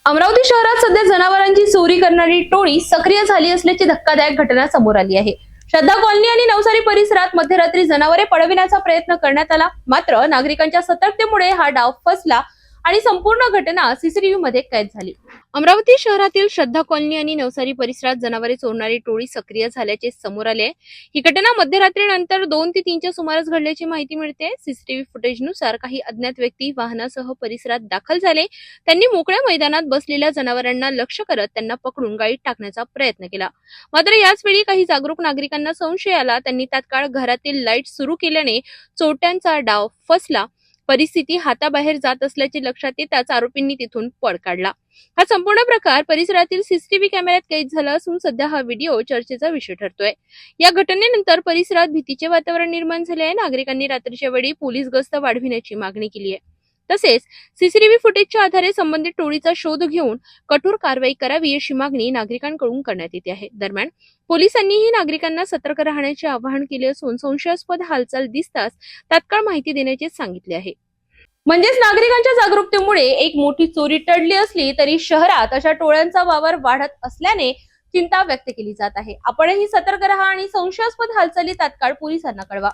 अमरावती शहरात सध्या जनावरांची चोरी करणारी टोळी सक्रिय झाली असल्याची धक्कादायक घटना समोर आली आहे। श्रद्धा कॉलनी आणि नवसारी परिसरात मध्यरात्री जनावरे पळविण्याचा प्रयत्न करण्यात आला, मात्र नागरिकांच्या सतर्कतेमुळे हा डाव फसला आणि संपूर्ण घटना सीसीटीव्ही मध्ये कैद झाली। अमरावती शहरातील श्रद्धा कॉलनी आणि नवसारी परिसरात जनावरे चोरणारी टोळी सक्रिय झाल्याचे समोर आले। ही घटना मध्यरात्रीनंतर 2 ते 3च्या सुमारास घडल्याची माहिती मिळते। सीसीटीव्ही फुटेजनुसार काही अज्ञात व्यक्ती वाहनासह परिसरात दाखल झाले। त्यांनी मोकळ्या मैदानात बसलेल्या जनावरांना लक्ष्य करत त्यांना पकडून गाडीत टाकण्याचा प्रयत्न केला, मात्र याच वेळी काही जागरूक नागरिकांना संशय आला। त्यांनी तात्काळ घरातील लाईट सुरू केल्याने चोरट्यांचा डाव फसला। परिस्थिती हाताबाहेर जात असल्याचे लक्षात येताच आरोपींनी तिथून पळ काढला। हा संपूर्ण प्रकार परिसरातील सीसीटीव्ही कॅमेऱ्यात कैद झाला असून सध्या हा व्हिडिओ चर्चेचा विषय ठरतोय। या घटनेनंतर परिसरात भीतीचे वातावरण निर्माण झाले आहे। नागरिकांनी रात्रीच्या वेळी पोलीस गस्त वाढविण्याची मागणी केली आहे। तसेच सीसीटीव्ही फुटेजच्या आधारे संबंधित टोळीचा शोध घेऊन कठोर कारवाई करावी अशी मागणी नागरिकांकडून करण्यात येते आहे। दरम्यान पोलिसांनीही नागरिकांना सतर्क राहण्याचे आवाहन केले असून संशयास्पद हालचाल दिसताच तात्काळ माहिती देण्याचे सांगितले आहे। म्हणजेच नागरिकांच्या जागरूकतेमुळे एक मोठी चोरी टळली असली तरी शहरात अशा टोळ्यांचा वावर वाढत असल्याने चिंता व्यक्त केली जात आहे। आपणही सतर्क राहा आणि संशयास्पद हालचाली तात्काळ पोलिसांना कळवा।